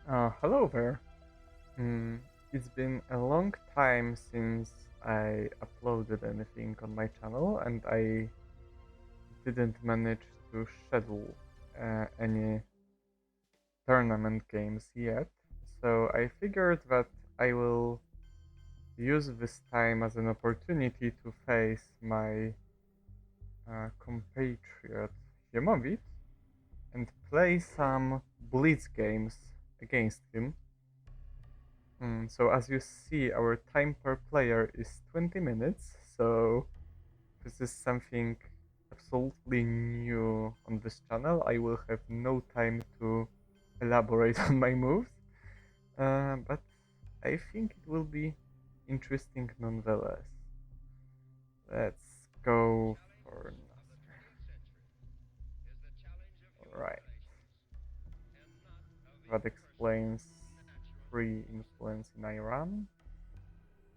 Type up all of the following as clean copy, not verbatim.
Hello there. It's been a long time since I uploaded anything on my channel, and I didn't manage to schedule any tournament games yet. So I figured that I will use this time as an opportunity to face my compatriot Ziemowit and play some blitz games against him. So as you see, our time per player is 20 minutes, so this is something absolutely new on this channel. I will have no time to elaborate on my moves, but I think it will be interesting nonetheless. Let's go for Alright, that explains free influence in Iran.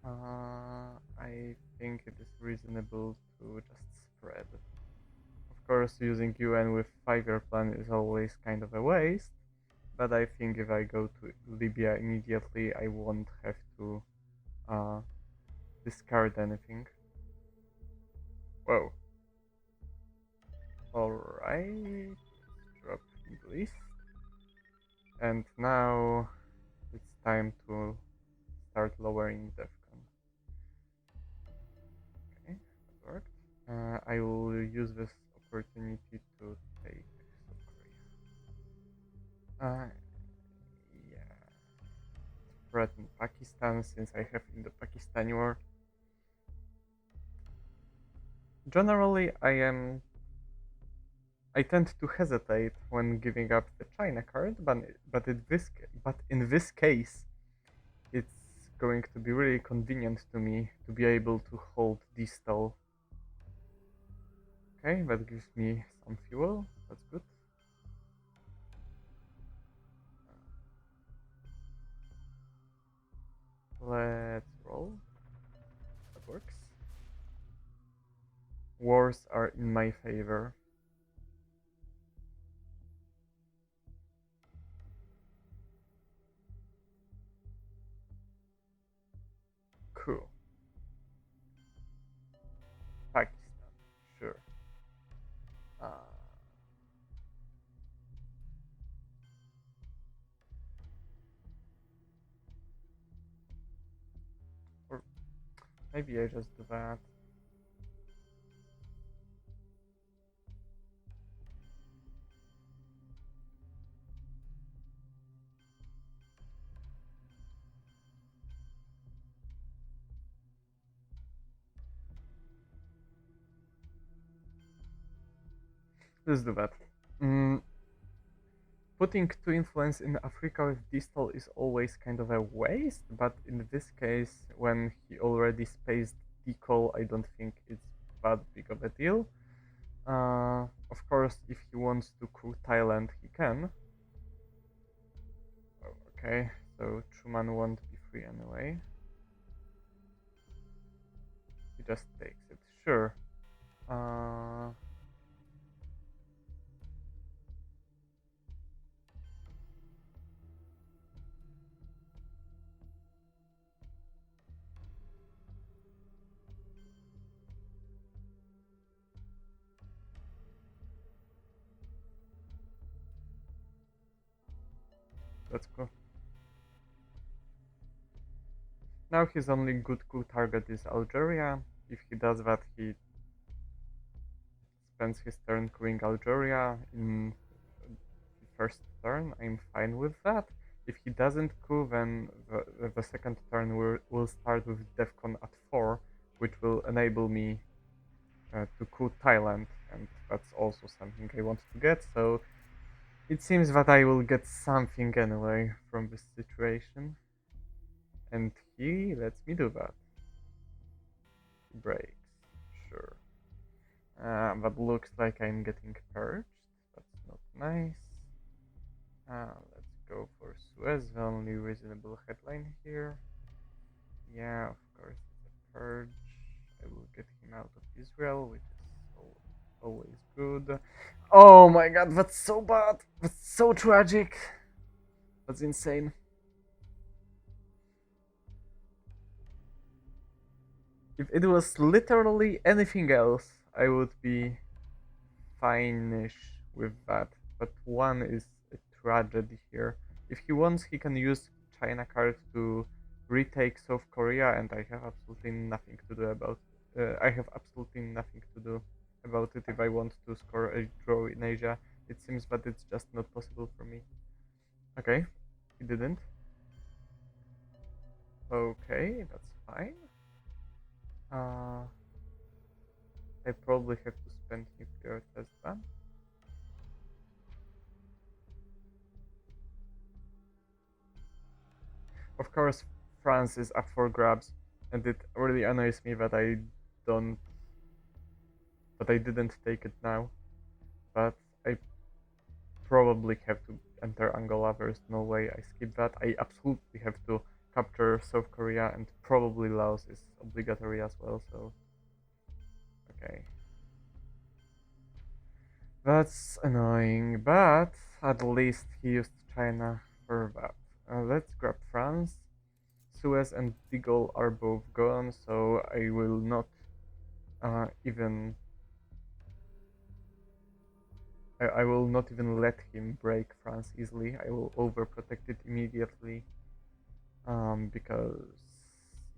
I think it is reasonable to just spread. Of course, using UN with 5-year plan is always kind of a waste, but I think if I go to Libya immediately, I won't have to uh, discard anything. Whoa. Alright, drop Middle East. And now it's time to start lowering DEFCON. Okay, that worked. I will use this opportunity to take South Korea. Yeah, threaten Pakistan since I have in the Pakistani war. Generally, I tend to hesitate when giving up the China card, but in this case, it's going to be really convenient to me to be able to hold distal. Okay, that gives me some fuel. That's good. Let's roll. That works. Wars are in my favor. Cool. Pakistan, sure. Uh, or maybe I just do that. Let's do that. Putting 2 influence in Africa with distal is always kind of a waste, but in this case, when he already spaced decall, I don't think it's that big of a deal. Of course, if he wants to coup Thailand, he can. Oh, okay, so Truman won't be free anyway. He just takes it. Sure. Let's go. Now his only good coup target is Algeria. If he does that, he spends his turn queuing Algeria in the first turn. I'm fine with that. If he doesn't coup, then the second turn will start with DEFCON at 4, which will enable me to coup Thailand, and that's also something I want to get, so it seems that I will get something anyway from this situation. And he lets me do that. He breaks. Sure. That looks like I'm getting purged. That's not nice. Let's go for Suez, the only reasonable headline here. Yeah, of course, it's a purge. I will get him out of Israel, which is always good. Oh my god, that's so bad! That's so tragic! That's insane. If it was literally anything else, I would be fine-ish with that. But one is a tragedy here. If he wants, he can use China card to retake South Korea, and I have absolutely nothing to do about. I have absolutely nothing to do about it if I want to score a draw in Asia. It seems that it's just not possible for me. Okay, he didn't. Okay, that's fine. Uh, I probably have to spend nuclear test ban. Of course, France is up for grabs, and it really annoys me that don't, I didn't take it now. But I probably have to enter Angola. There's no way I skip that. I absolutely have to capture South Korea, and probably Laos is obligatory as well. So, okay, that's annoying, but at least he used China for that. Let's grab France. Suez and De Gaulle are both gone, so I will not even I will not even let him break France easily. I will overprotect it immediately. Because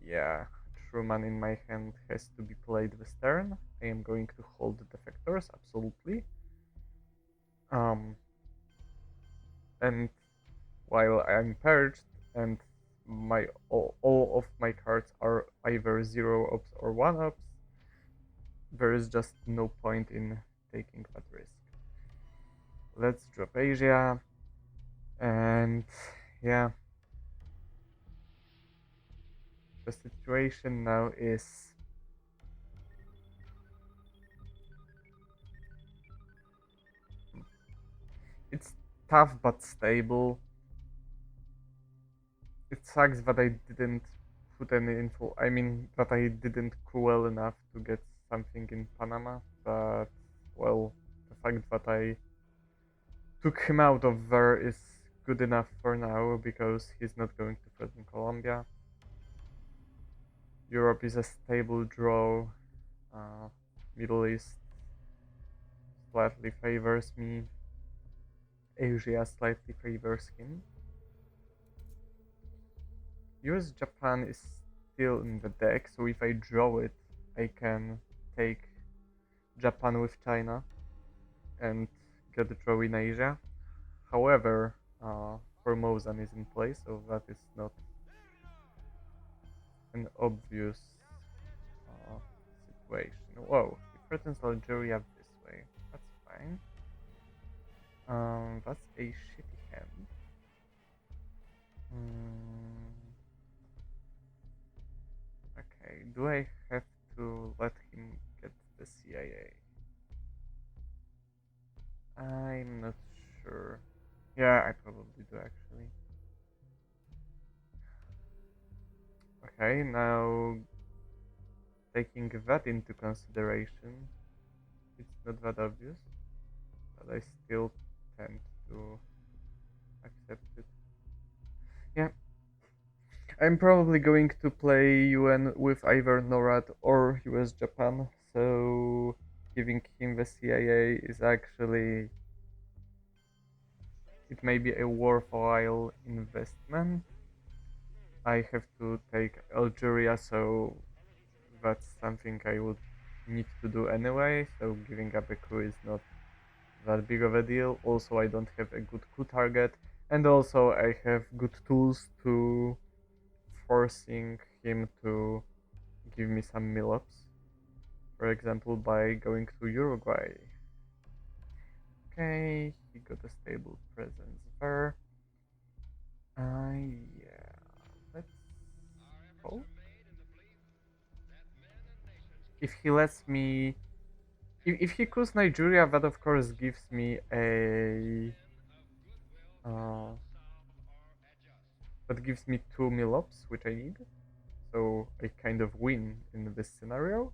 yeah, Truman in my hand has to be played this turn. I am going to hold the defectors, absolutely. And while I'm purged and my all of my cards are either 0 ops or 1 ops, there is just no point in taking that risk. Let's drop Asia, and yeah, the situation now is it's tough but stable. It sucks that I didn't put any info. I mean, that I didn't well enough to get something in Panama, but well, the fact that I took him out of there is good enough for now because he's not going to threaten Colombia. Europe is a stable draw. Uh, Middle East slightly favors me. Asia slightly favors him. US Japan is still in the deck, so if I draw it, I can take Japan with China and get the draw in Asia. However, Formosan is in place, so that is not an obvious situation. Whoa, it threatens Algeria this way. That's fine. That's a shitty hand. Okay, do I have to let him get the CIA? I'm not sure. Yeah, I probably do actually. Okay, now taking that into consideration, it's not that obvious, but I still tend to accept it. Yeah, I'm probably going to play UN with either NORAD or US Japan, so giving him the CIA is actually, it may be a worthwhile investment. I have to take Algeria, so that's something I would need to do anyway, so giving up a coup is not that big of a deal. Also, I don't have a good coup target, and also I have good tools to forcing him to give me some mill-ups. For example, by going to Uruguay. Okay, he got a stable presence there. Yeah, let's hope. If he lets me, if he coups Nigeria, that of course gives me a, uh, that gives me 2 mill-ups, which I need. So I kind of win in this scenario.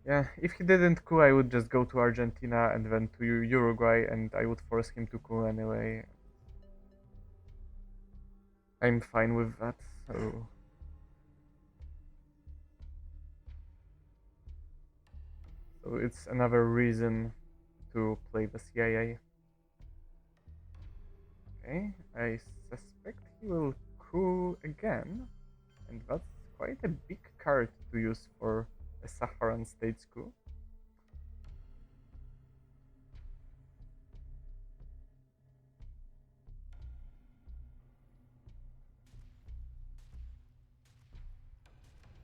Yeah, if he didn't coup, I would just go to Argentina and then to Uruguay, and I would force him to coup anyway. I'm fine with that, so... So it's another reason to play the CIA. Okay, I suspect he will coup again, and that's quite a big card to use for a Saharan states coup.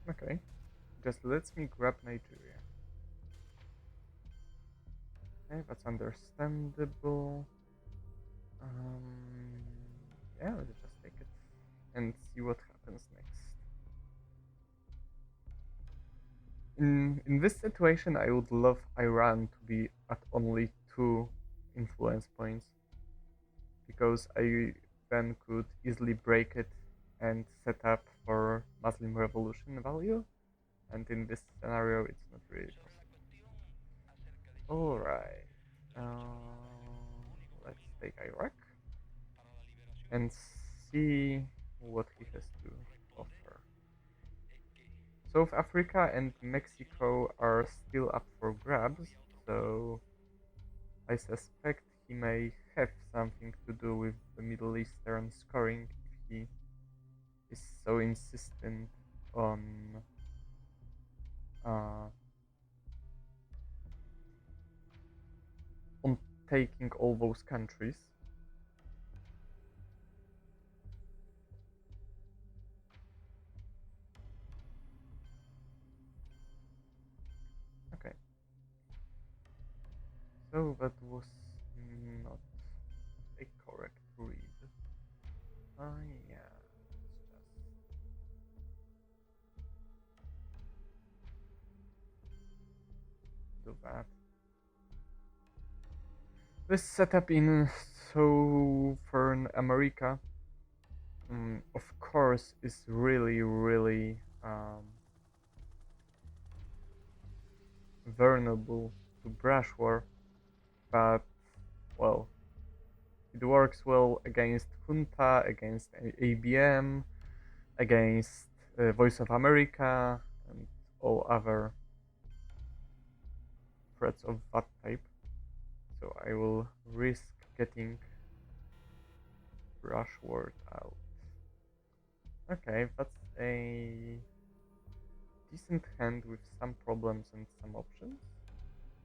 Okay, just lets me grab Nigeria. Okay, that's understandable. Yeah, let's just take it and see what happens next. In this situation, I would love Iran to be at only 2 influence points, because I then could easily break it and set up for Muslim revolution value, and in this scenario, it's not really possible. Alright, let's take Iraq and see what he has to offer. South Africa and Mexico are still up for grabs, so I suspect he may have something to do with the Middle Eastern scoring if he is so insistent uh, on taking all those countries. Okay. So that was not a correct read. Yeah, let's just do that. This setup in Southern America, of course, is really vulnerable to brush war, but well, it works well against Junta, against ABM, against Voice of America, and all other threats of that type. So I will risk getting brush word out. Okay, that's a decent hand with some problems and some options.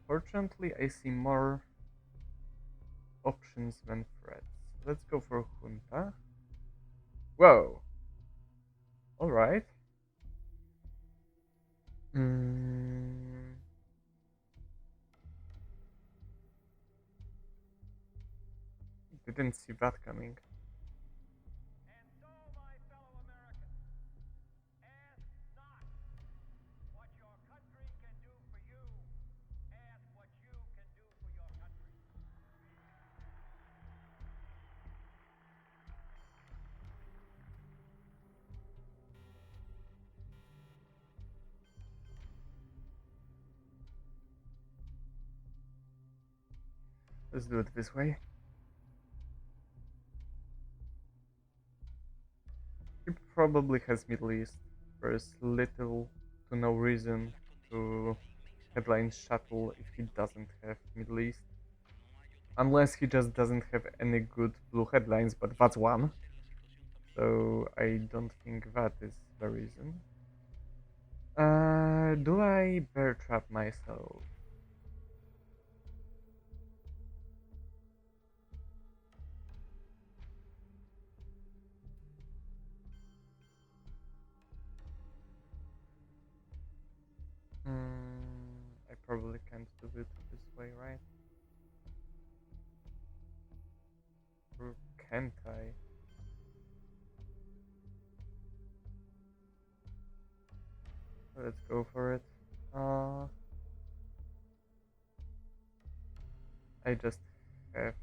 Fortunately, I see more options than threats. Let's go for Junta. Whoa! Alright. Didn't see that coming. Let's do it this way. He probably has Middle East. There's little to no reason to headline shuttle if he doesn't have Middle East. Unless he just doesn't have any good blue headlines, but that's one. So I don't think that is the reason. Do I bear trap myself? I probably can't do it this way, right? Or can't I? Let's go for it. I just have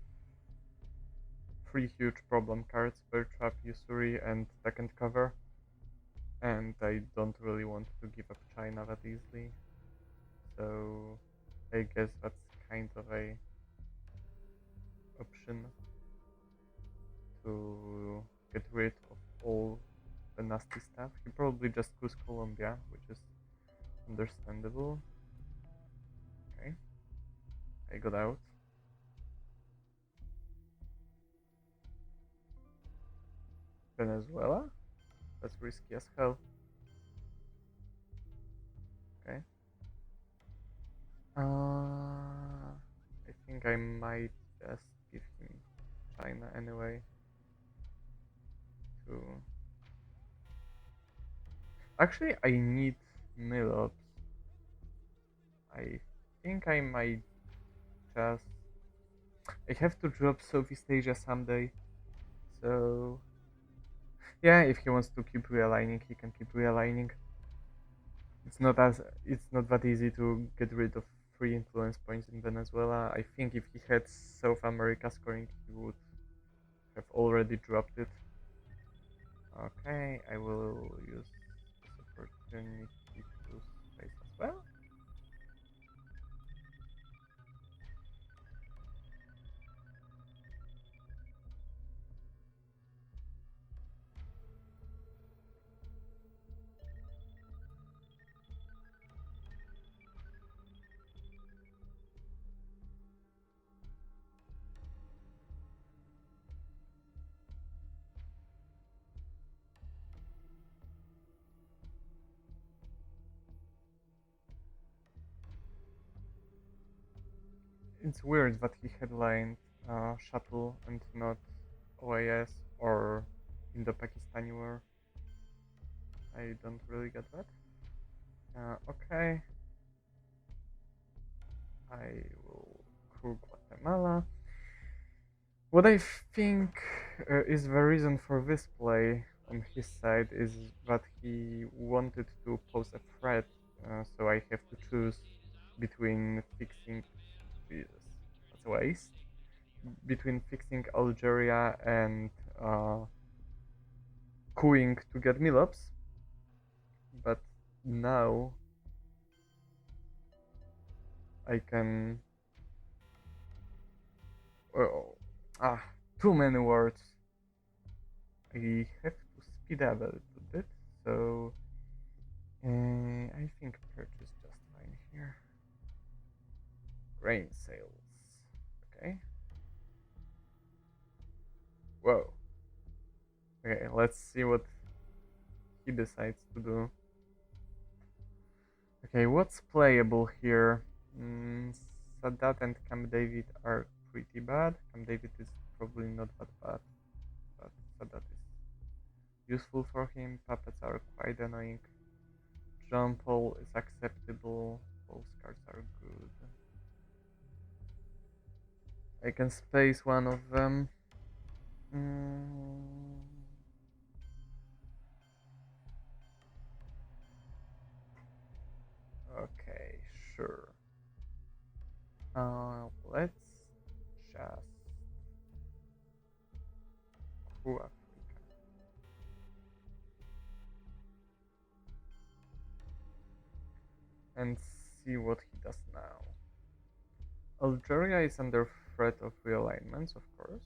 3 huge problem cards: Bear Trap, Usuri, and Second Cover. And I don't really want to give up China that easily. So I guess that's kind of a option to get rid of all nasty stuff. He probably just chose Colombia, which is understandable. Okay, I got out. Venezuela? That's risky as hell. Okay. I think I might just give him China anyway. To actually, I need Milops. I think I might just. I have to drop Southeast Asia someday, so yeah. If he wants to keep realigning, he can keep realigning. It's not that easy to get rid of 3 influence points in Venezuela. I think if he had South America scoring, he would have already dropped it. Okay, I will use this opportunity to space as well. It's weird that he headlined Shuttle and not OAS or Indo-Pakistani War. I don't really get that. Okay. I will crew Guatemala. What I think is the reason for this play on his side is that he wanted to pose a threat, so I have to choose between fixing. Jesus, that's a waste. Between fixing Algeria and cooing to get Milops, but now I can. Oh, too many words. I have to speed up a little bit, so I think Perch is just fine here. Grain sales. Okay. Whoa. Okay, let's see what he decides to do. Okay, what's playable here? Sadat and Camp David are pretty bad. Camp David is probably not that bad, but Sadat is useful for him. Puppets are quite annoying. John Paul is acceptable. Postcards are good. I can space one of them. Okay, sure. Let's just crew Africa. And see what he does now. Algeria is under threat of realignments, of course.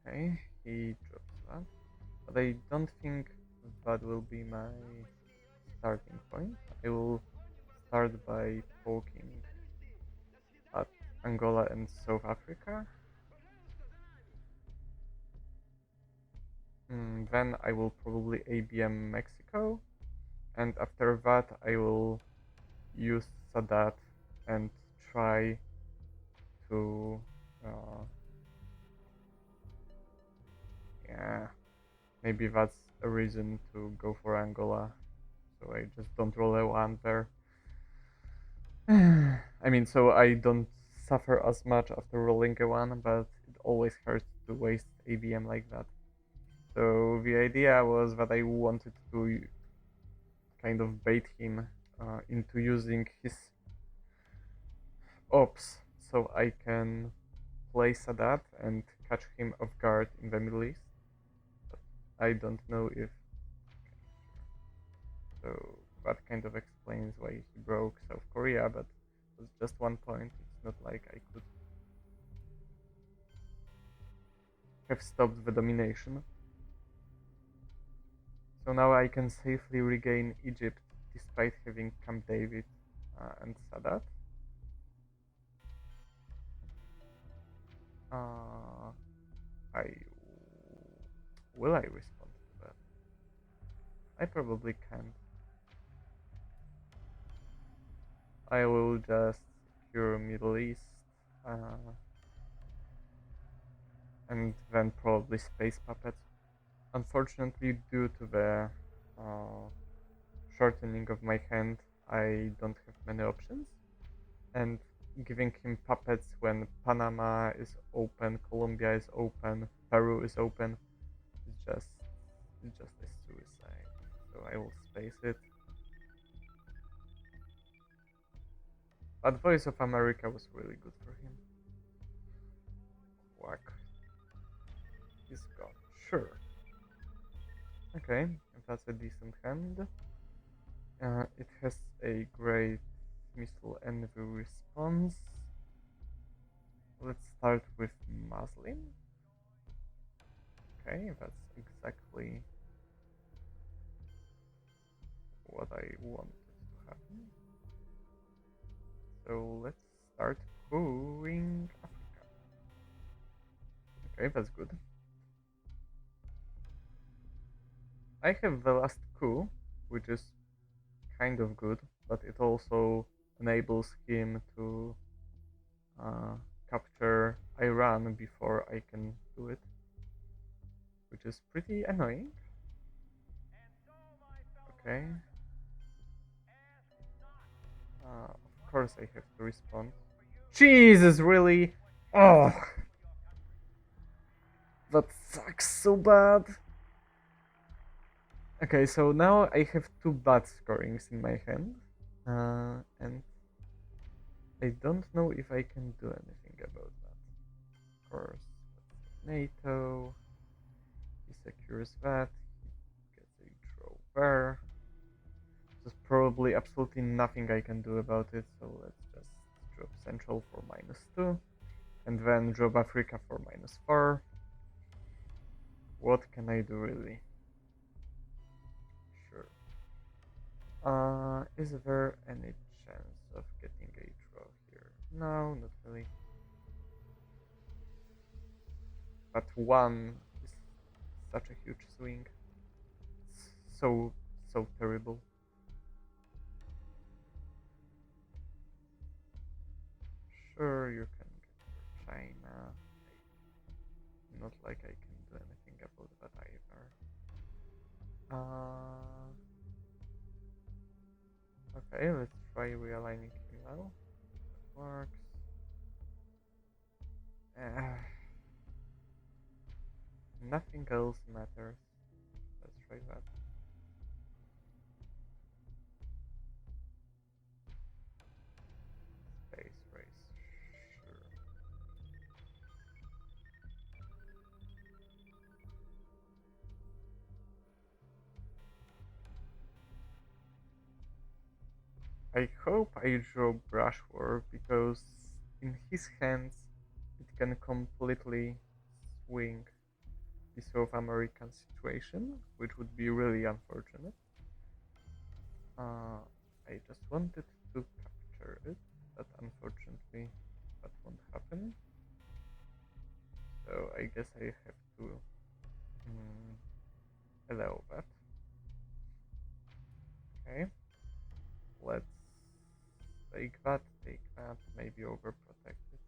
Okay, he drops that. But I don't think that will be my starting point. I will start by poking at Angola and South Africa. Then I will probably ABM Mexico. And after that I will use Sadat and try to yeah, maybe that's a reason to go for Angola, so I just don't roll a 1 there. I mean, so I don't suffer as much after rolling a 1, but it always hurts to waste ABM like that. So the idea was that I wanted to kind of bait him into using his ops so I can play Sadat and catch him off guard in the Middle East. But I don't know if. So that kind of explains why he broke South Korea, but it was just 1 point. It's not like I could have stopped the domination. So now I can safely regain Egypt despite having Camp David and Sadat. Uh, I will I respond to that? I probably can't. I will just secure Middle East and then probably Space Puppets. Unfortunately, due to the shortening of my hand, I don't have many options, and giving him puppets when Panama is open, Colombia is open, Peru is open, it's just a suicide. So I will space it. But Voice of America was really good for him. Whack. He's gone. Sure. Okay, that's a decent hand. It has a great missile envy response. Let's start with Muslim. Okay, that's exactly what I wanted to happen. So let's start cooing Africa. Okay, that's good. I have the last coup, which is kind of good, but it also enables him to capture Iran before I can do it, which is pretty annoying. Okay. Of course I have to respond. Jesus, really? Oh, that sucks so bad. Okay, so now I have two bad scorings in my hand, and I don't know if I can do anything about that. Of course, NATO. He secures that. He gets a draw there. There's probably absolutely nothing I can do about it, so let's just drop Central for -2, and then drop Africa for -4. What can I do really? Sure. Is there any chance of getting a draw here? No, not really. But 1 is such a huge swing. It's so terrible. Sure, you can get China. Not like I can do anything about that either. Okay, let's try realigning Hilal. That works. Nothing else matters. Let's try that. Space race. Sure. I hope I draw Brush War because in his hands it can completely swing the South American situation, which would be really unfortunate. I just wanted to capture it, but unfortunately that won't happen. So I guess I have to allow that. Okay. Let's take that, maybe overprotect it.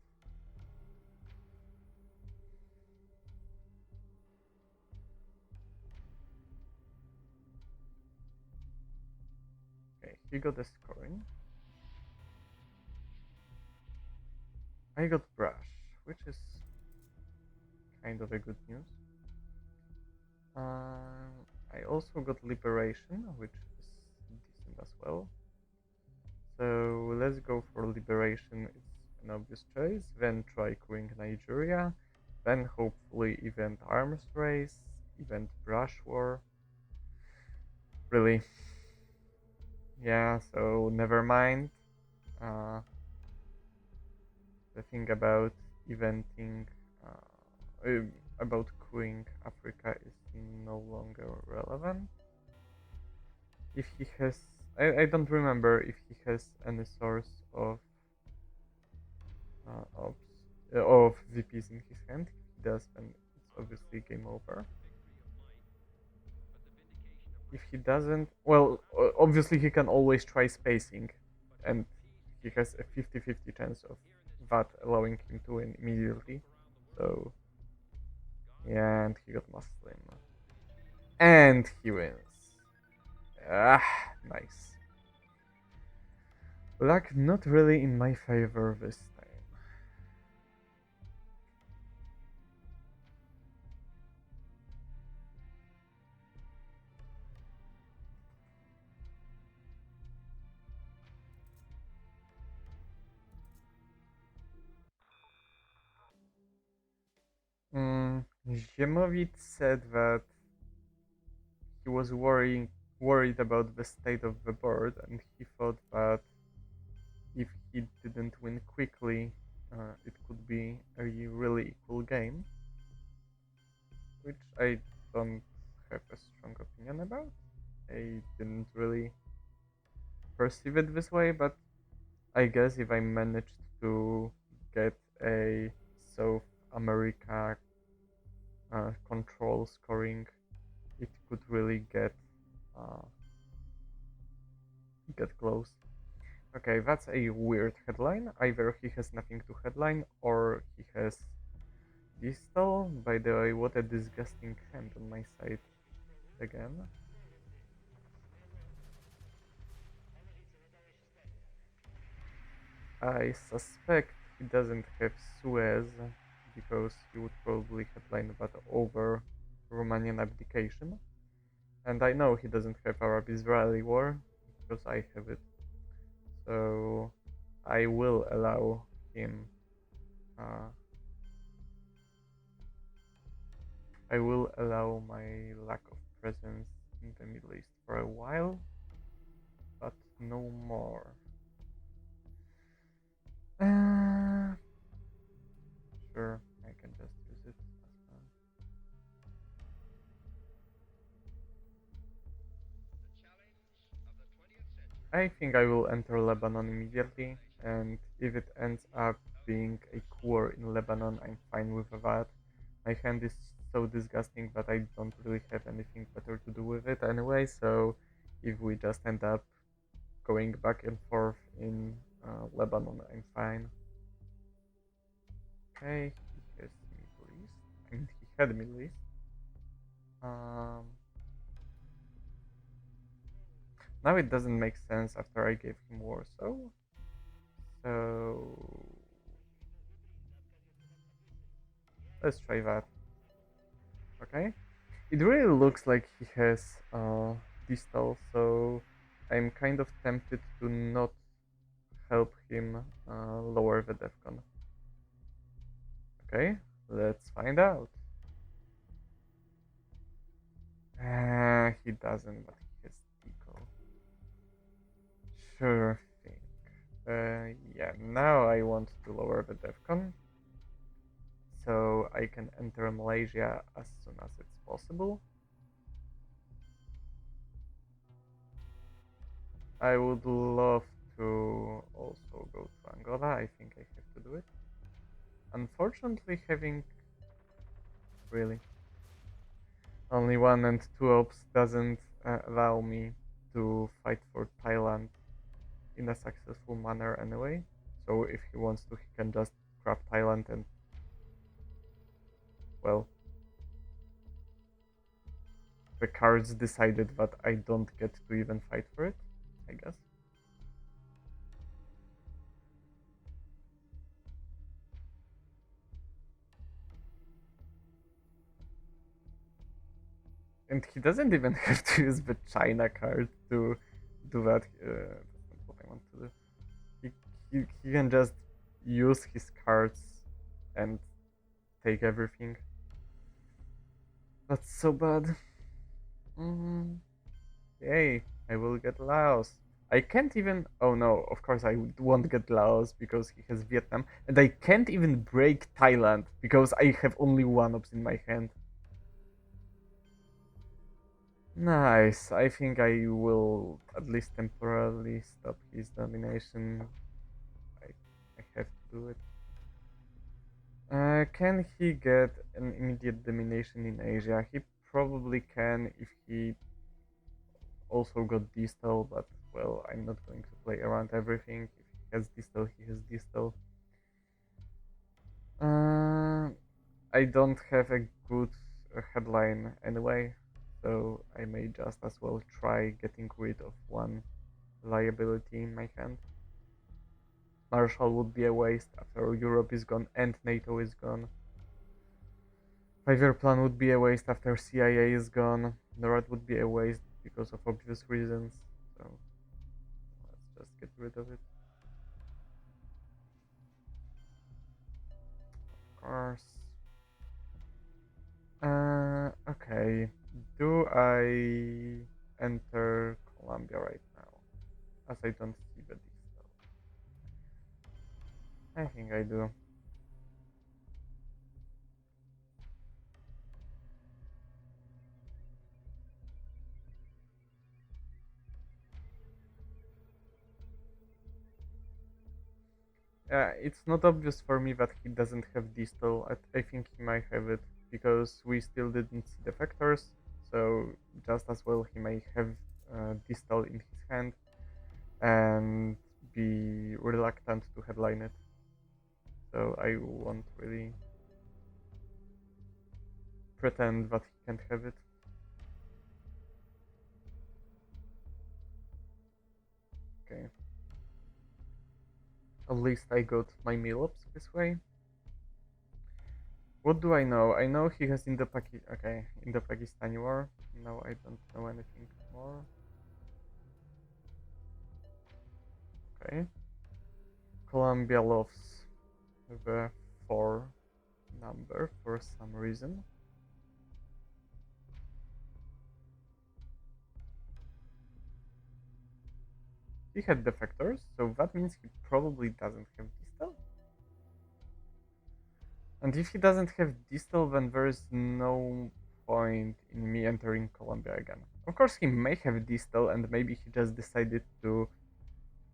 Okay, he got a scoring. I got Brush, which is kind of a good news. I also got Liberation, which is decent as well. So let's go for Liberation, it's an obvious choice. Then try queuing Nigeria. Then hopefully event Arms Race, event Brush War. Really? Yeah, so never mind. The thing about eventing, about queuing Africa is no longer relevant. if he has... I don't remember if he has any source of VPs in his hand. If he does, then it's obviously game over. If he doesn't, well, obviously he can always try spacing, and he has a 50-50 chance of that allowing him to win immediately. So, yeah, and he got Muslim. And he wins. Ah, nice. Luck not really in my favor this time. Ziemowit said that he was worried about the state of the board, and he thought that if he didn't win quickly, it could be a really equal game, which I don't have a strong opinion about. I didn't really perceive it this way, but I guess if I managed to get a South America control scoring, it could really uh, get close. Okay, that's a weird headline. Either he has nothing to headline or he has distal. By the way, what a disgusting hand on my side again. I suspect he doesn't have Suez because he would probably headline that over Romanian abdication. And I know he doesn't have Arab-Israeli war because I have it. So I will allow him. I will allow my lack of presence in the Middle East for a while, but no more. Sure, I can just use it as well. I think I will enter Lebanon immediately, and if it ends up being a war in Lebanon, I'm fine with that. My hand is so disgusting that I don't really have anything better to do with it anyway, so if we just end up going back and forth in Lebanon, I'm fine. Okay, he has Middle East. I mean, he had Middle East. Now it doesn't make sense after I gave him Warsaw. So let's try that. Okay. It really looks like he has distal, so I'm kind of tempted to not help him lower the defcon. Okay, let's find out. He doesn't, but he has decal. Sure thing. Yeah, now I want to lower the defcon, so I can enter Malaysia as soon as it's possible. I would love to also go to Angola. I think I have to do it. Unfortunately, having really only 1 and 2 ops doesn't allow me to fight for Thailand in a successful manner anyway. So if he wants to, he can just grab Thailand and, well, the cards decided that I don't get to even fight for it, I guess. And he doesn't even have to use the China card to do that. That's not what I want to do. He can just use his cards and take everything. That's so bad. Yay, I will get Laos. I can't even... Oh no, of course I won't get Laos because he has Vietnam. And I can't even break Thailand because I have only 1 ops in my hand. Nice. I think I will at least temporarily stop his domination. I, I have to do it. Can he get an immediate domination in Asia? He probably can if he also got distal, but well, I'm not going to play around everything. If he has distal, he has distal. I don't have a good headline anyway, so I may just as well try getting rid of one liability in my hand. Marshall would be a waste after Europe is gone and NATO is gone. 5-year plan would be a waste after CIA is gone. NORAD would be a waste because of obvious reasons. So let's just get rid of it. Of course. Okay. Do I enter Colombia right now? As I don't see the distal. I think I do. It's not obvious for me that he doesn't have distal. I think he might have it because we still didn't see the factors. So just as well he may have distal in his hand and be reluctant to headline it. So I won't really pretend that he can't have it. Okay. At least I got my meal-ups this way. What do I know? I know he has in the Pakistani war. No, I don't know anything more. Okay. Colombia loves the 4 number for some reason. He had defectors, so that means he probably doesn't have distal. And if he doesn't have distal, then there is no point in me entering Colombia again. Of course, he may have distal, and maybe he just decided to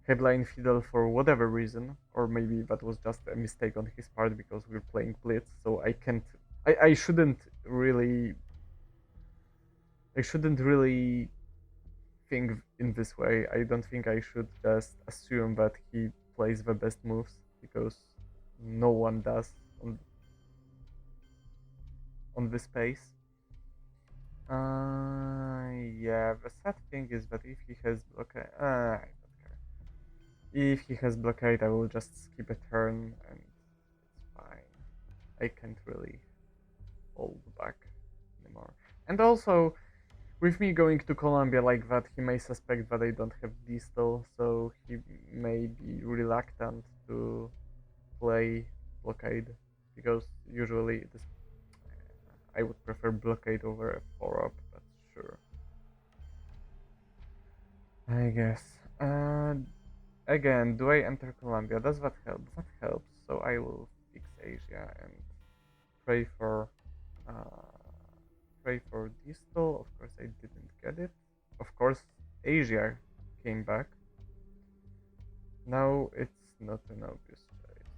headline Fidel for whatever reason, or maybe that was just a mistake on his part because we're playing blitz. So I can't. I shouldn't really. I shouldn't really think in this way. I don't think I should just assume that he plays the best moves because no one does on this pace. Yeah, the sad thing is that if he has blockade, I don't care. If he has blockade, I will just skip a turn and it's fine. I can't really hold back anymore. And also, with me going to Colombia like that, he may suspect that I don't have distal, so he may be reluctant to play blockade because usually this I would prefer blockade over a 4-up, but sure. I guess. Again, do I enter Colombia? Does that help? That helps. So I will fix Asia and pray for distal. Of course, I didn't get it. Of course, Asia came back. Now it's not an obvious choice.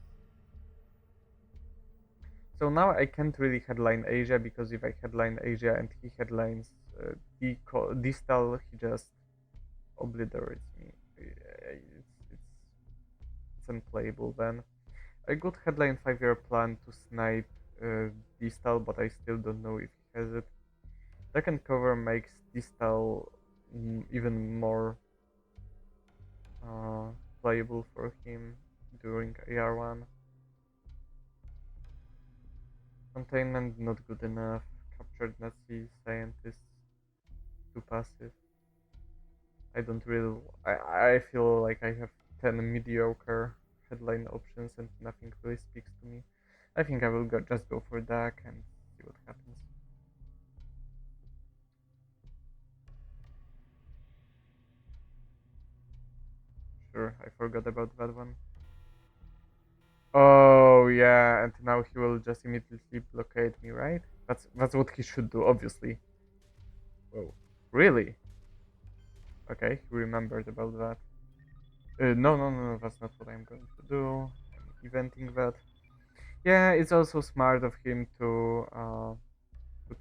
So now I can't really headline Asia because if I headline Asia and he headlines distal, he just obliterates me. It's unplayable then. I could headline 5-year plan to snipe distal, but I still don't know if he has it. Second cover makes distal even more playable for him during AR1. Containment not good enough. Captured Nazi scientists too passive. I don't really. I feel like I have 10 mediocre headline options and nothing really speaks to me. I think I will just go for DAC and see what happens. Sure, I forgot about that one. Oh yeah, and now he will just immediately blockade me, right? That's what he should do, obviously. Whoa. Really? Okay, he remembered about that. No, no, no, that's not what I'm going to do. I'm eventing that. Yeah, it's also smart of him to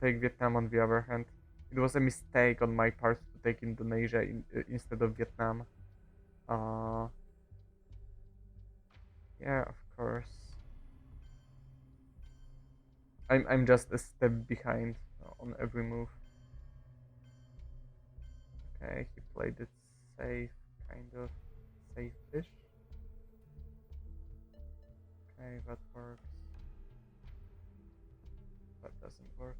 take Vietnam. On the other hand, it was a mistake on my part to take Indonesia instead of Vietnam. Uh, yeah, of course. I'm just a step behind on every move. Okay, he played it safe, kind of safe-ish. Okay, that works. That doesn't work.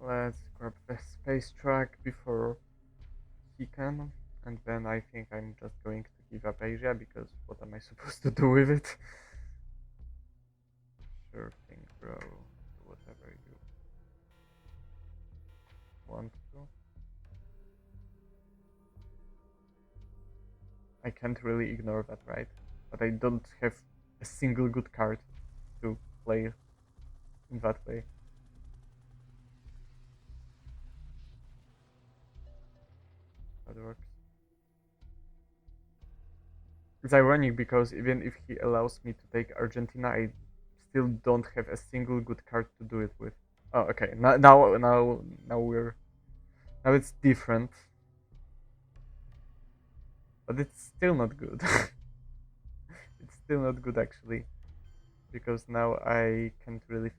Let's grab the space track before he can, and then I think I'm just going to give up Asia because what am I supposed to do with it? Sure thing, bro. Do whatever you want to. I can't really ignore that, right? But I don't have a single good card to play in that way. That works. It's ironic because even if he allows me to take Argentina, I still don't have a single good card to do it with. Oh, okay. Now it's different, but it's still not good. It's still not good actually, because now I can't really.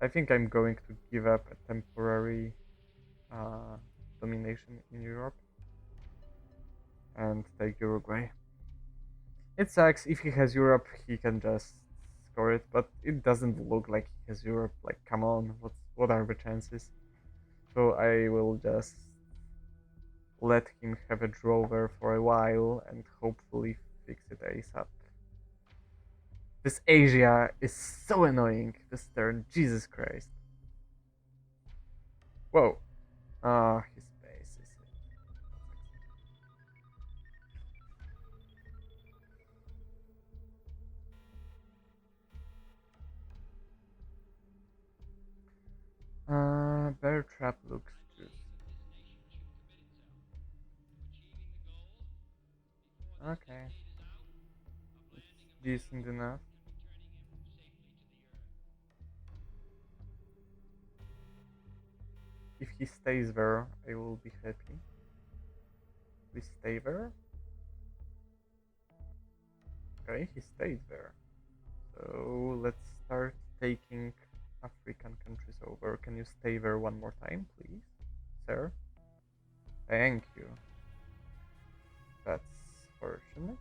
I think I'm going to give up a temporary uh, domination in Europe and take Uruguay. It sucks. If he has Europe, he can just score it, but it doesn't look like he has Europe. Like, come on, what are the chances? So I will just let him have a drover for a while and hopefully fix it ASAP. This Asia is so annoying this turn. Jesus Christ. Whoa. Ah, his base is it. Bear trap looks juicy. Okay. It's decent enough. If he stays there, I will be happy. Please stay there. Okay, he stayed there. So let's start taking African countries over. Can you stay there one more time, please, sir? Thank you. That's fortunate.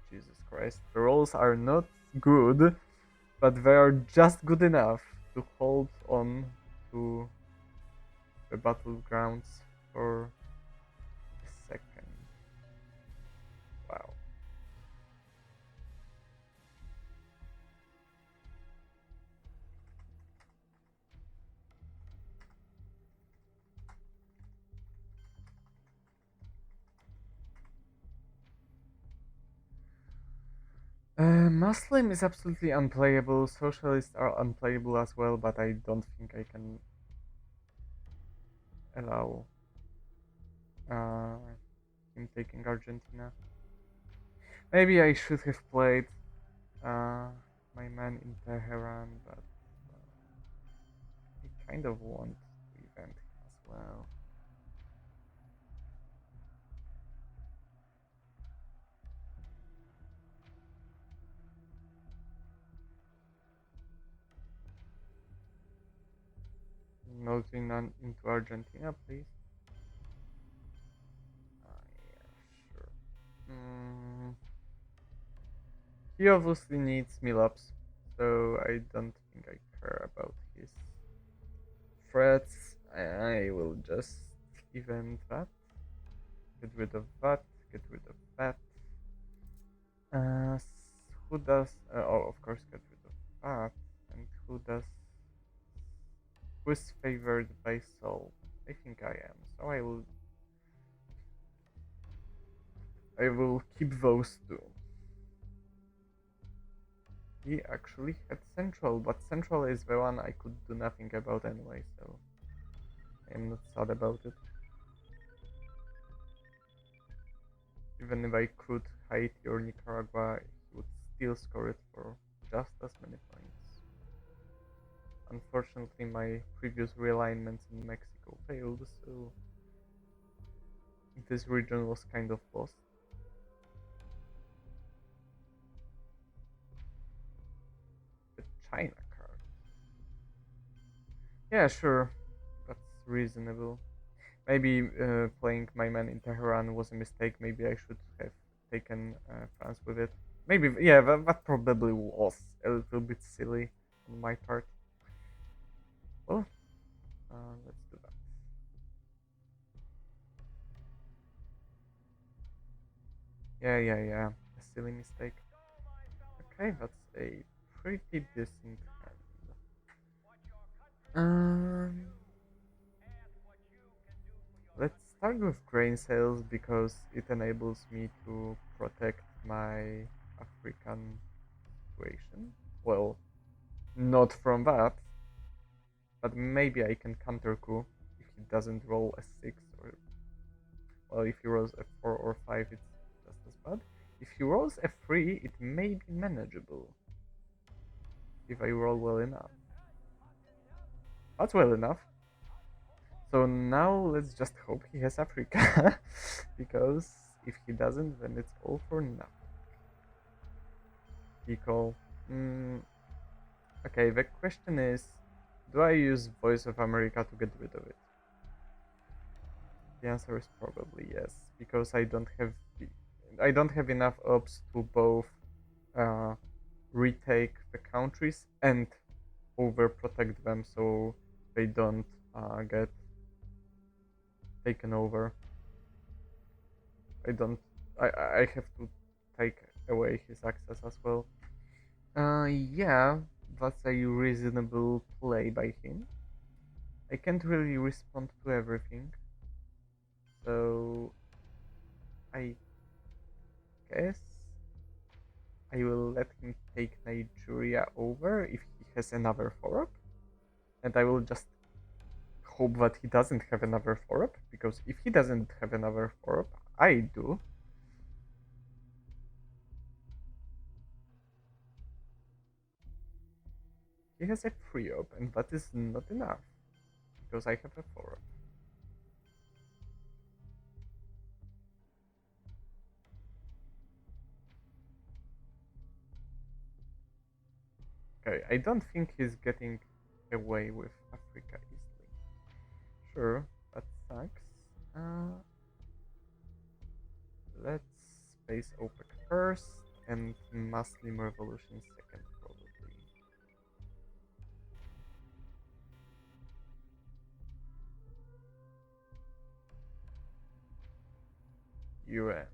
Jesus Christ. The rolls are not good, but they are just good enough to hold on to the battlegrounds for a second. Wow. Muslim is absolutely unplayable. Socialists are unplayable as well, but I don't think I can allow uh, him taking Argentina. Maybe I should have played uh, my man in Tehran, but I kind of want to event him as well. Noting into Argentina, please. Yeah, sure. Mm, he obviously needs Milops, so I don't think I care about his threats. I will just event that. Get rid of that. Get rid of that. Who does? Oh, of course, get rid of that. And who is favored by soul? I think I am. So I will keep those two. He actually had Central, but Central is the one I could do nothing about anyway, so I'm not sad about it. Even if I could Haiti or Nicaragua, he would still score it for just as many points. Unfortunately, my previous realignments in Mexico failed, so this region was kind of lost. The China card. Yeah, sure. That's reasonable. Maybe playing my man in Tehran was a mistake. Maybe I should have taken France with it. Maybe, yeah, that probably was a little bit silly on my part. Well, let's do that. Yeah. A silly mistake. Okay, that's a pretty decent hand. Let's start with grain sales because it enables me to protect my African situation. Well, not from that, but maybe I can counter coup if he doesn't roll a 6 or well, if he rolls a 4 or 5 it's just as bad. If he rolls a 3 it may be manageable if I roll well enough. That's well enough. So now let's just hope he has Africa because if he doesn't then it's all for nothing. Equal. Okay, the question is, do I use Voice of America to get rid of it? The answer is probably yes, because I don't have enough ops to both uh, retake the countries and overprotect them so they don't get taken over. I don't. I have to take away his access as well. Yeah, that's a reasonable play by him. I can't really respond to everything, so I guess I will let him take Nigeria over if he has another 4-up, and I will just hope that he doesn't have another 4-up, because if he doesn't have another 4-up, I do. He has a 3-up, and that is not enough, because I have a 4-up. Okay, I don't think he's getting away with Africa easily. Sure, that sucks. Let's space OPEC first and Muslim Revolution second, probably. UN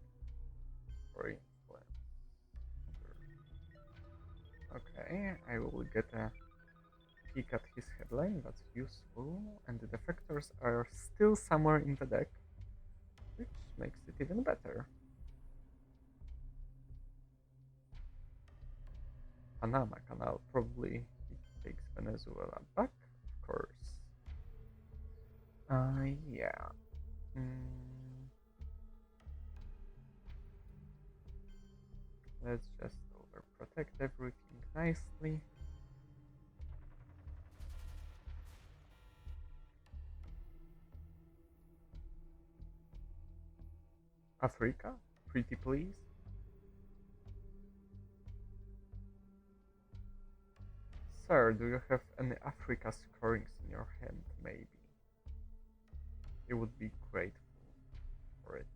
for influence. Okay, I will get a peek at his headline, that's useful, and the defectors are still somewhere in the deck, which makes it even better. Panama Canal, probably he takes Venezuela back, of course. Yeah. Let's just overprotect everything nicely. Africa, pretty please. Sir, do you have any Africa scorings in your hand, maybe? You would be grateful for it.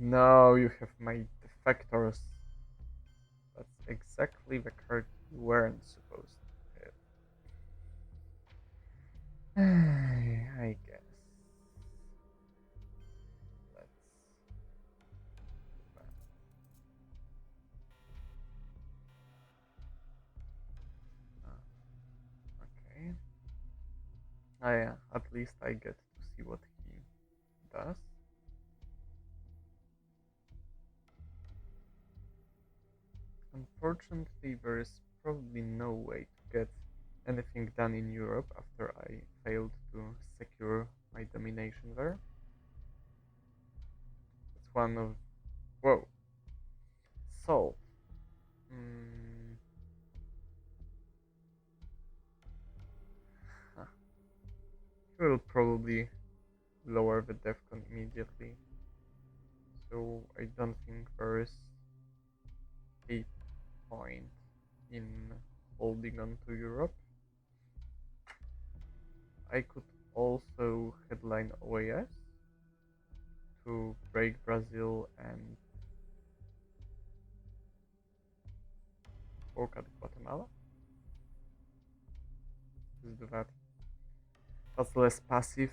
No, you have my defectors. That's exactly the card you weren't supposed to have. I guess. Let's do that. At least I get to see what he does. Unfortunately, there is probably no way to get anything done in Europe after I failed to secure my domination there. It's one of... Whoa! Salt. Mm. Huh. He will probably lower the defcon immediately. So I don't think there is a point in holding on to Europe. I could also headline OAS to break Brazil and poke at Guatemala. Let's do that. That's less passive.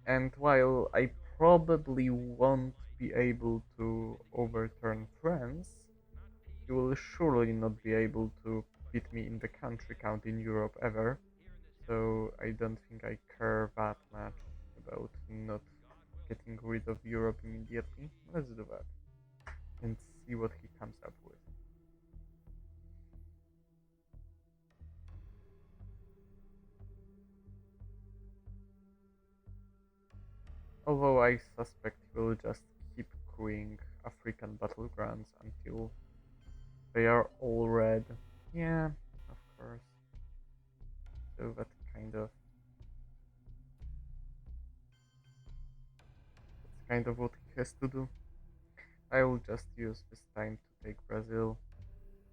And while I probably won't be able to overturn France, he will surely not be able to beat me in the country count in Europe ever. So I don't think I care that much about not getting rid of Europe immediately. Let's do that and see what he comes up with. Although I suspect he will just keep crewing African battlegrounds until they are all red. Yeah, of course. So that's kind of what he has to do. I will just use this time to take Brazil,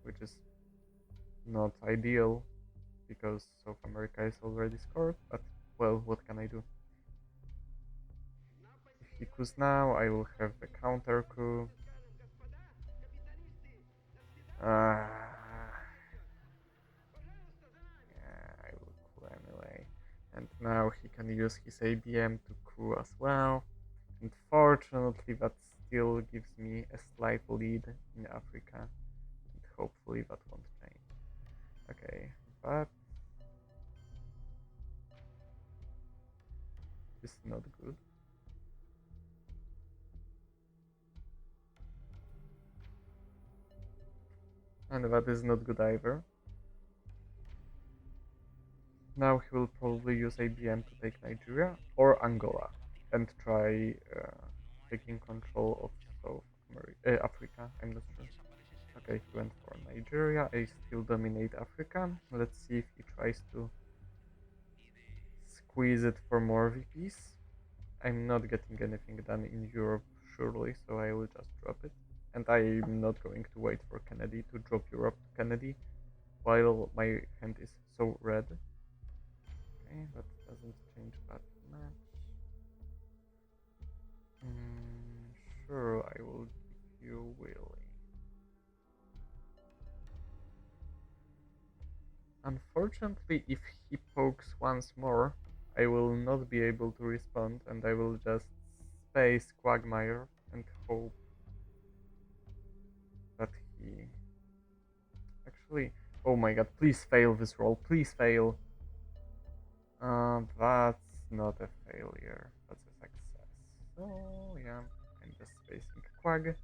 which is not ideal because South America is already scored, but well, what can I do? If he coups now, I will have the counter coup. Yeah, I will coup anyway. And now he can use his ABM to coup as well. Unfortunately, that still gives me a slight lead in Africa, and hopefully that won't change. Okay, but this is not good. And that is not good either. Now he will probably use ABM to take Nigeria or Angola and try taking control of Africa. I'm not sure. Okay, he went for Nigeria. I still dominate Africa. Let's see if he tries to squeeze it for more VPs. I'm not getting anything done in Europe, surely, so I will just drop it. And I'm not going to wait for Kennedy to drop Europe to Kennedy while my hand is so red. Okay, that doesn't change that much. Sure, I will give you Willy. Unfortunately, if he pokes once more, I will not be able to respond and I will just space Quagmire and hope that he... Actually, oh my god, please fail this roll, please fail. That's not a failure, that's a success. So yeah, I'm just spacing Quag,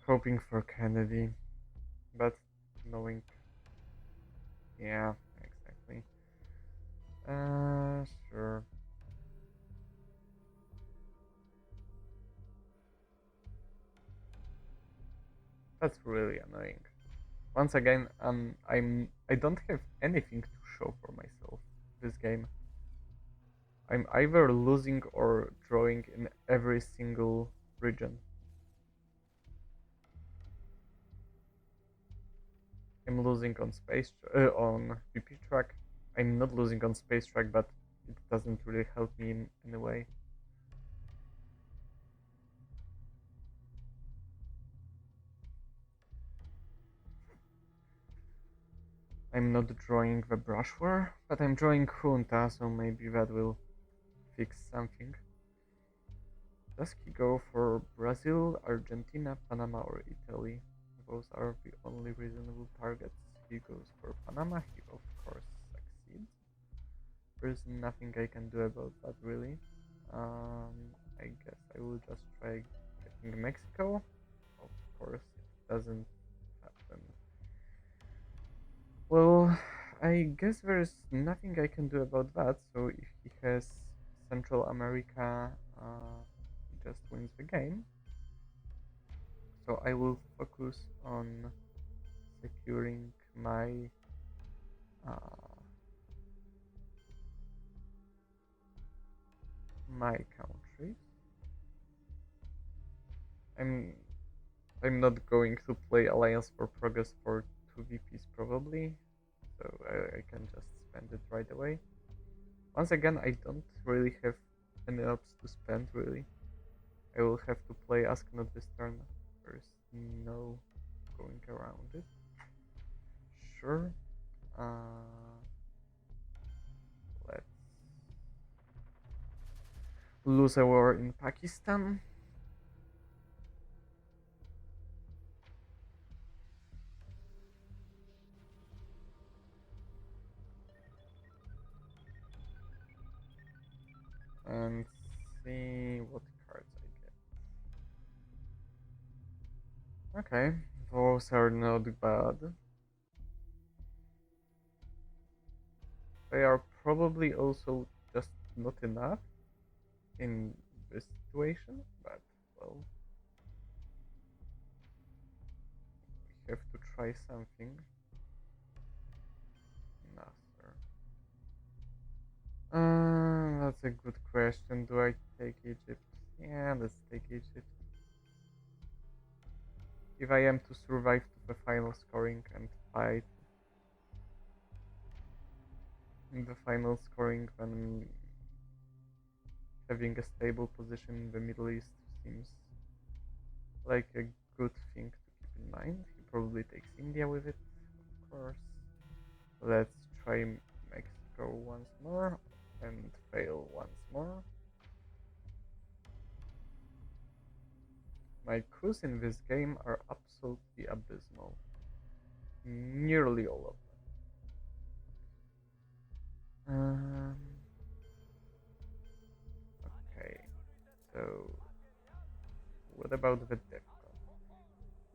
hoping for Kennedy, but knowing... Yeah, exactly. Sure. That's really annoying. Once again, I don't have anything to show for myself this game. I'm either losing or drawing in every single region. I'm losing on on VP track. I'm not losing on space track, but it doesn't really help me in any way. I'm not drawing the brushware, but I'm drawing Junta, so maybe that will fix something. Does he go for Brazil, Argentina, Panama, or Italy? Those are the only reasonable targets. He goes for Panama, he of course succeeds. there's nothing I can do about that really. I guess I will just try getting Mexico. Of course, it doesn't happen. Well, I guess there's nothing I can do about that. So if he has Central America, he just wins the game. So I will focus on securing my my country. I'm not going to play Alliance for Progress for 2 VPs probably, so I can just spend it right away. Once again, I don't really have any ops to spend really. I will have to play Ascnot this turn. There's no going around it. Sure. Let's lose a war in Pakistan. And see what cards I get. Okay, those are not bad. They are probably also just not enough in this situation, but well, we have to try something. Nasser. That's a good question. Do I take Egypt? Yeah, let's take Egypt. If I am to survive to the final scoring and fight in the final scoring, then having a stable position in the Middle East seems like a good thing to keep in mind. He probably takes India with it, of course. Let's try Mexico once more and fail once more. My coups in this game are absolutely abysmal. Nearly all of them. Okay, so what about the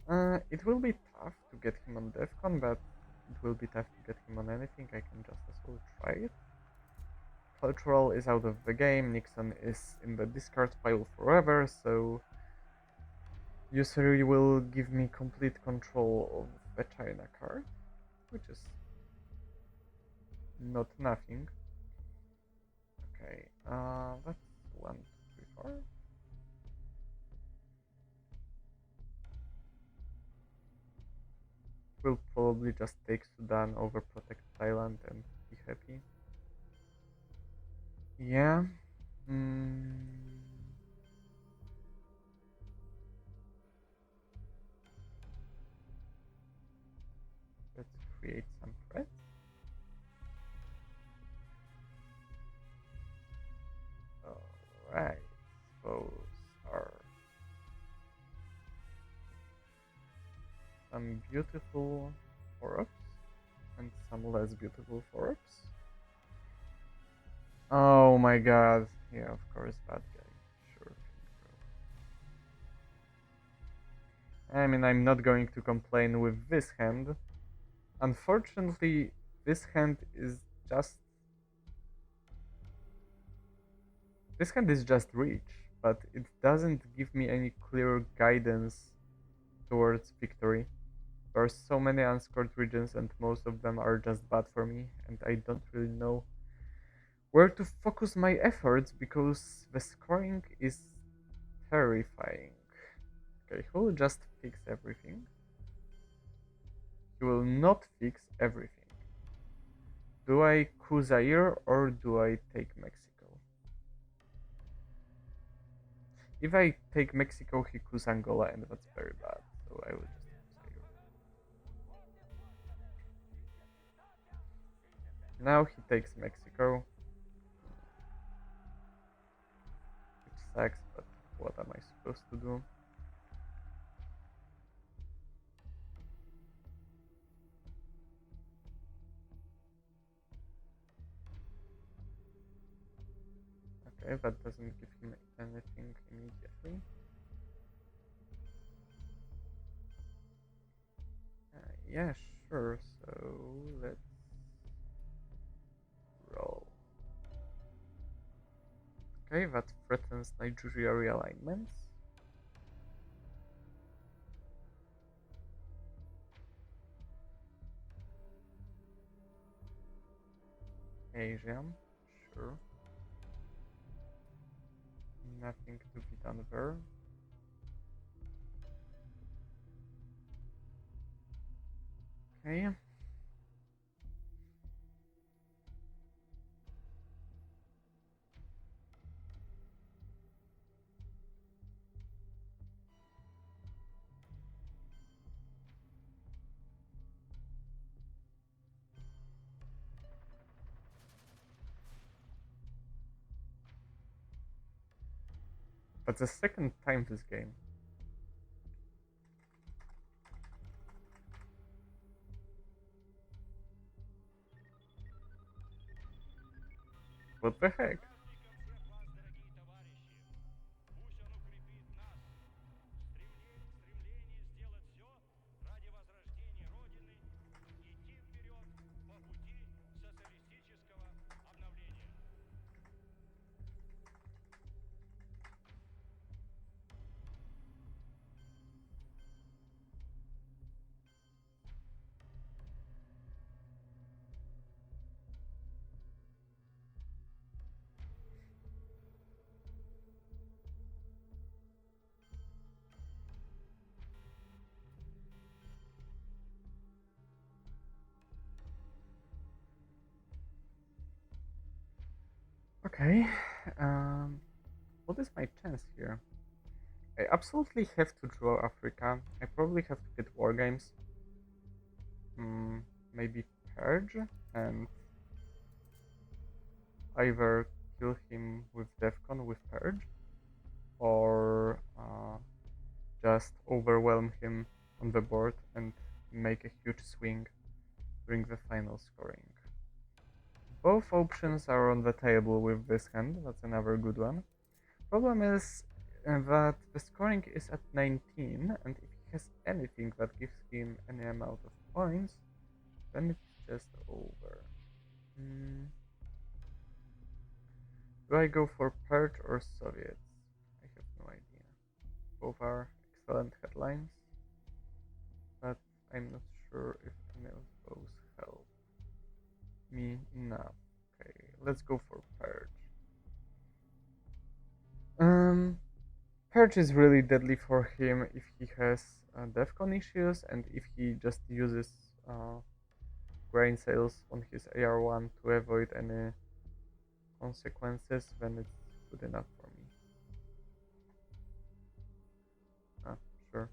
DEFCON? It will be tough to get him on DEFCON, but it will be tough to get him on anything. I can just as well try it. Cultural is out of the game, Nixon is in the discard pile forever, so Usury will give me complete control of the China card, which is not nothing. Okay, that's 1, 2, 3, 4. We'll probably just take Sudan over protect Thailand and be happy. Yeah. Let's create some threats. Alright, those are some beautiful 4-ups and some less beautiful 4-ups. Oh my god. Yeah, of course, bad guy. Sure. I mean, I'm not going to complain with this hand. Unfortunately, this hand is just... This hand is just reach, but it doesn't give me any clear guidance towards victory. There are so many unscored regions and most of them are just bad for me, and I don't really know where to focus my efforts because the scoring is terrifying. Okay, he will just fix everything. He will not fix everything. Do I coup Zaire or do I take Mexico? If I take Mexico, he coups Angola, and that's very bad. So I will just coup Zaire. Now he takes Mexico, which sucks, but what am I supposed to do? Okay, that doesn't give him anything immediately. Yeah, sure, so let's roll. Okay, that threatens Nigeria realignments. Asian, sure. Nothing to be done there. Okay. That's the second time this game. What the heck? Okay. What is my chance here? I absolutely have to draw Africa. I probably have to get war games. Maybe Purge and either kill him with Defcon with Purge or just overwhelm him on the board and make a huge swing during the final scoring. Both options are on the table with this hand. That's another good one. Problem is that the scoring is at 19, and if he has anything that gives him any amount of points, then it's just over. Do I go for Purge or Soviets? I have no idea. Both are excellent headlines, but I'm not sure if any of those help me enough. Okay, let's go for Purge. Purge is really deadly for him if he has Defcon issues and if he just uses grain sales on his AR1 to avoid any consequences, then it's good enough for me. Sure.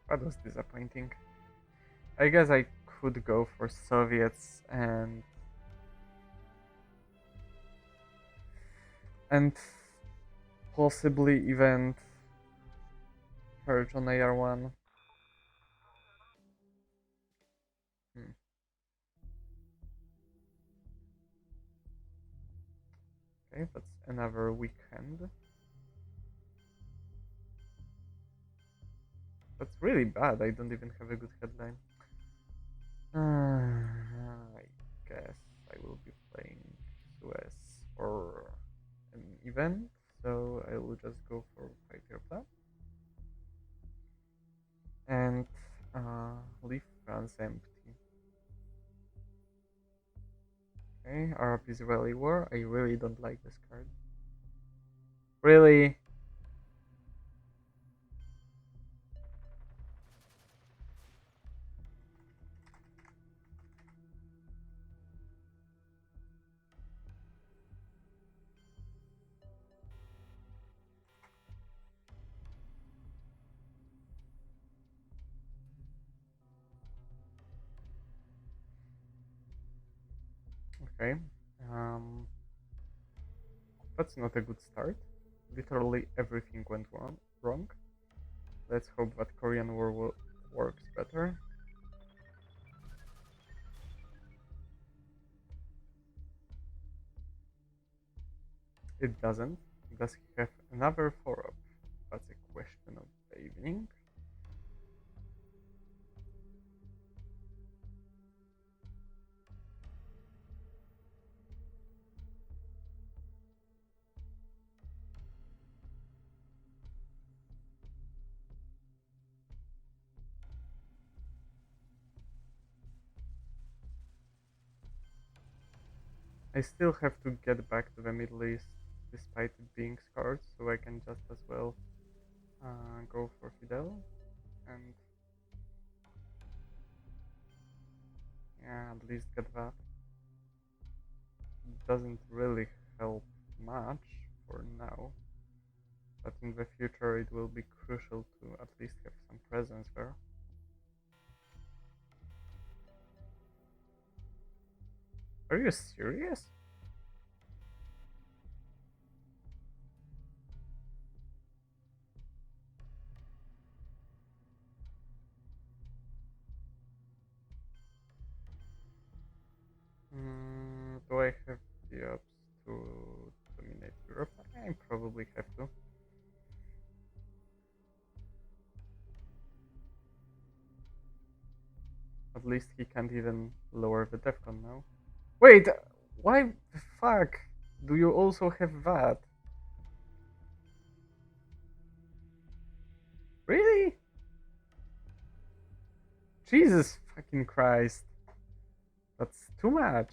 That was disappointing. I guess I could go for Soviets and possibly even Purge on AR1. Hmm. Okay, that's another weekend. That's really bad. I don't even have a good headline. I guess I will be playing Suez for an event, so I will just go for 5-year plan and leave France empty. Okay, Arab-Israeli war. I really don't like this card. Really? Okay. Um, that's not a good start. Literally everything went wrong. Let's hope that Korean War works better. It doesn't. Does he have another 4-up? That's a question of the evening. I still have to get back to the Middle East despite it being scarred, so I can just as well go for Fidel and yeah, at least get that. It doesn't really help much for now, but in the future it will be crucial to at least have some presence there. Are you serious? Do I have the ups to dominate Europe? I probably have to. At least he can't even lower the defcon now. Wait, why the fuck do you also have that? Really? Jesus fucking Christ. That's too much.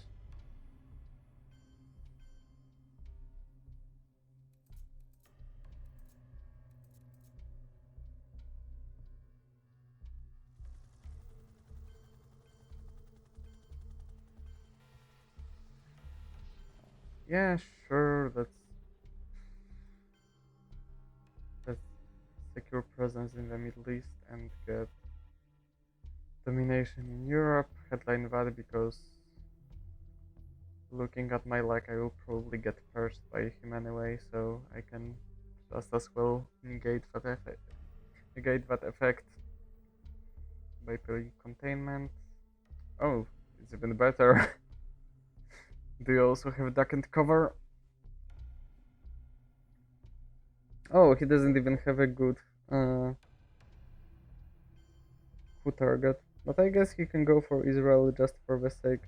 Yeah, sure, let's secure presence in the Middle East and get domination in Europe. Headline that because looking at my luck, I will probably get purged by him anyway, so I can just as well negate that effect by playing containment. Oh, it's even better. Do you also have duck and cover? Oh, he doesn't even have a good who target. But I guess he can go for Israel just for the sake.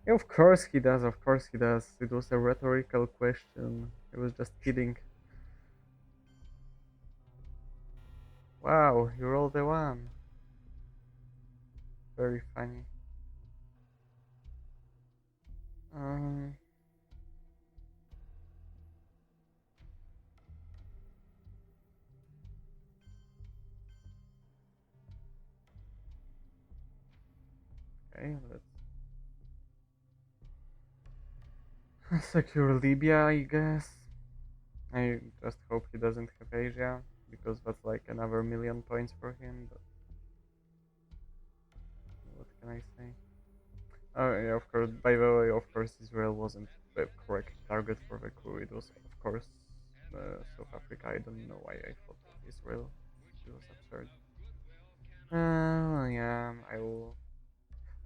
Yeah, of course he does, of course he does. It was a rhetorical question. I was just kidding. Wow, you rolled a one. Very funny. Um, okay, let's secure Libya, I guess. I just hope he doesn't have Asia, because that's like another million points for him, but what can I say? Oh yeah, of course, by the way, of course Israel wasn't the correct target for the coup, it was of course South Africa. I don't know why I thought of Israel, it was absurd. Yeah, I will...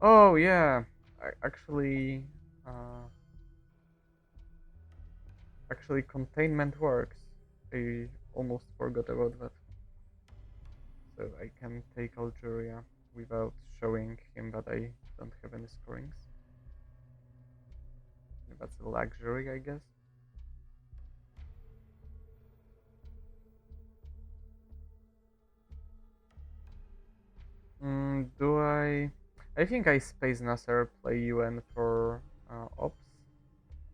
Oh yeah, actually, uh, actually containment works. I almost forgot about that. So I can take Algeria without showing him that I don't have any scorings. That's a luxury, I guess. Do I? I think I Space Nasser, play UN for ops,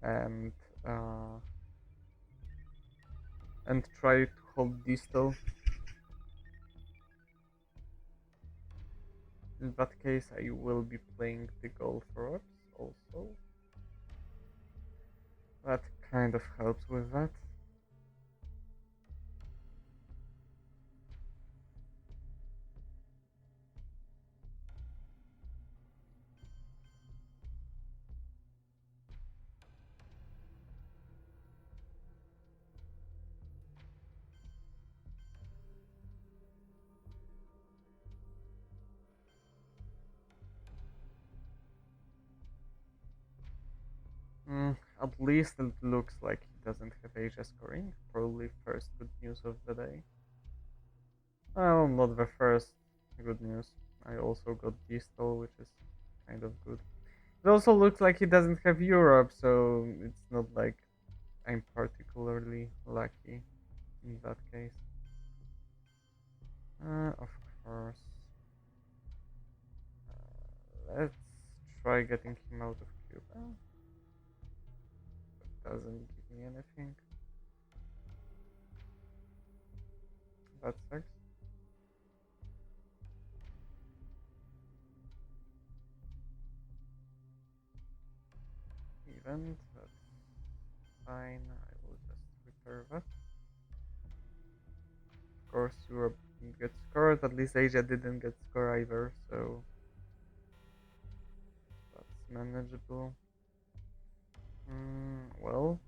and uh, and try to hold distal. In that case, I will be playing the gold for ops also. That kind of helps with that. At least it looks like he doesn't have Asia scoring. Probably first good news of the day. Well, not the first good news. I also got Distal, which is kind of good. It also looks like he doesn't have Europe, so it's not like I'm particularly lucky in that case. Of course. Let's try getting him out of Cuba. That doesn't give me anything. That sucks. Event, that's fine. I will just repair that. Of course, Europe didn't get scored. At least Asia didn't get scored either, so that's manageable. Well,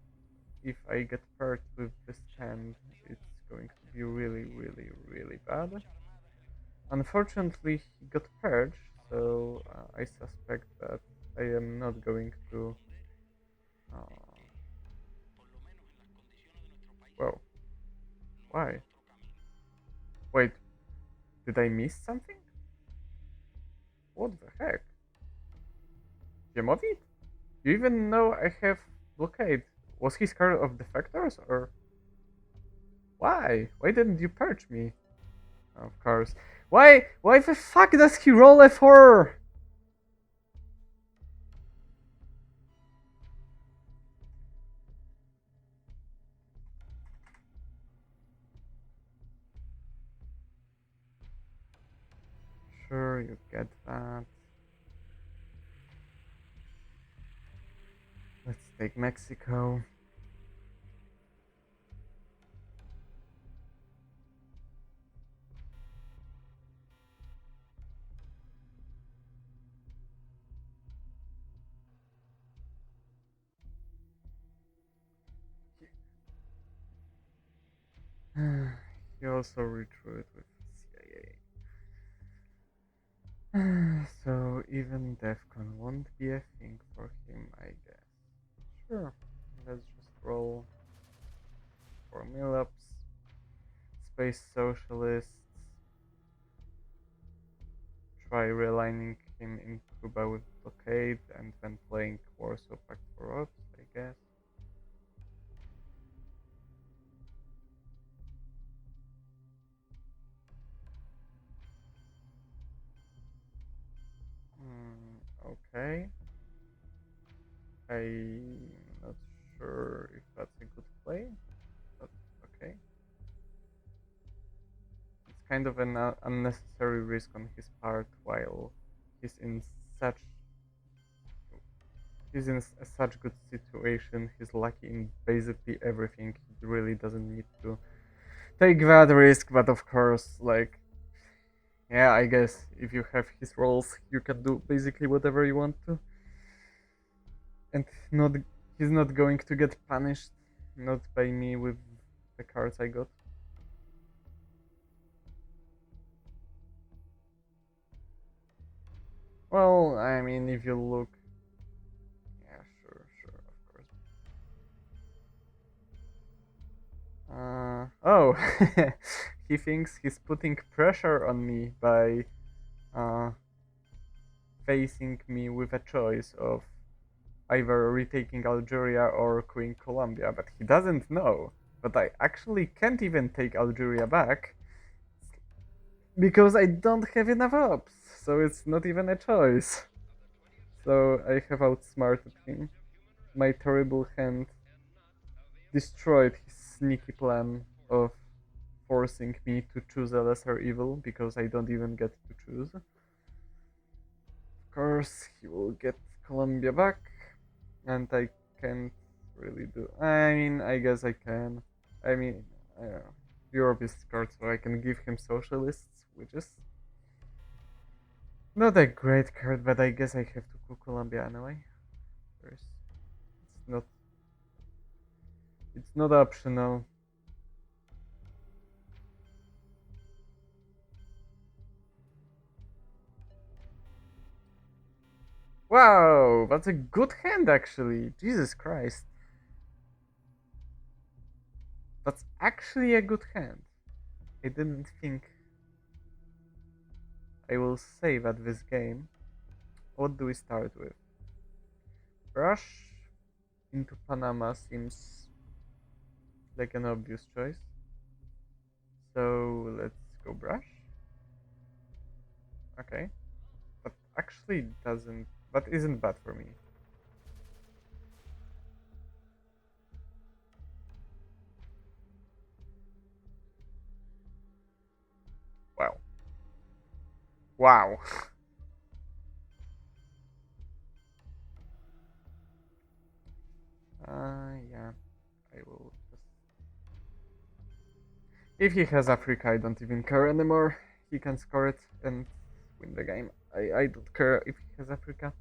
if I get paired with this hand, it's going to be really, really, really bad. Unfortunately, he got purged, so I suspect that I am not going to. Uh, well, why? Wait, did I miss something? What the heck? Ziemowit? You even know I have blockade. Was he scared of defectors or why? Why didn't you purge me? Of course. Why the fuck does he roll F4? Sure, you get that. Let's take Mexico. He also withdrew it with CIA. So even DEFCON won't be a thing for him, I guess. Sure, let's just roll for Milops, Space Socialists, try realigning him in Cuba with blockade, and then playing Warsaw Pact for Ops, I guess. Okay. I'm not sure if that's a good play, but okay. It's kind of an unnecessary risk on his part while he's in such such good situation. He's lucky in basically everything. He really doesn't need to take that risk, but of course, like, yeah, I guess if you have his rolls, you can do basically whatever you want to, and not he's not going to get punished, not by me with the cards I got. Well, I mean, if you look, yeah, sure, of course. Oh, he thinks he's putting pressure on me by uh, facing me with a choice of either retaking Algeria or Queen Colombia, but he doesn't know that I actually can't even take Algeria back because I don't have enough ops, so it's not even a choice. So I have outsmarted him. My terrible hand destroyed his sneaky plan of forcing me to choose a lesser evil because I don't even get to choose. Of course, he will get Colombia back, and I can't really do. I mean, I guess I can. I mean, Europe is scarred, so I can give him socialists, which is not a great card, but I guess I have to cook Colombia anyway. First, it's not. It's not optional. Wow, that's a good hand actually. Jesus Christ. That's actually a good hand. I didn't think I will save at this game. What do we start with? Brush into Panama seems like an obvious choice. So let's go brush. Okay. But actually doesn't, that isn't bad for me. Wow. Wow. Yeah, I will just... If he has Africa, I don't even care anymore. He can score it and win the game. I don't care if he has Africa.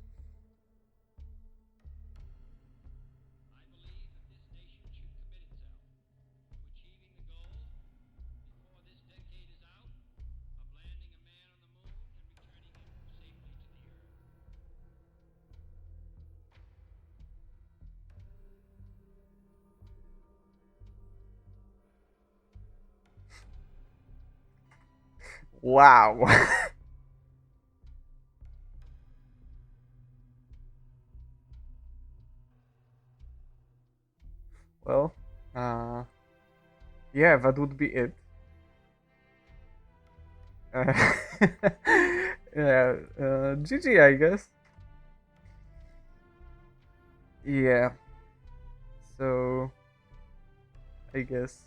Wow. Well, uh, yeah, that would be it. Uh, yeah, GG, I guess. Yeah, so I guess.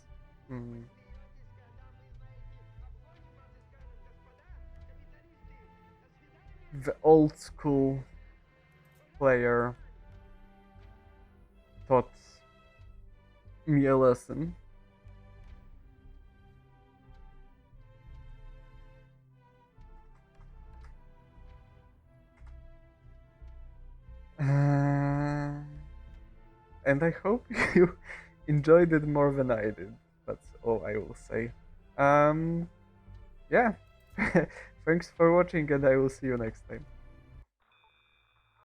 mm, the old school player taught me a lesson. Uh, and I hope you enjoyed it more than I did. That's all I will say. Yeah. Thanks for watching, and I will see you next time.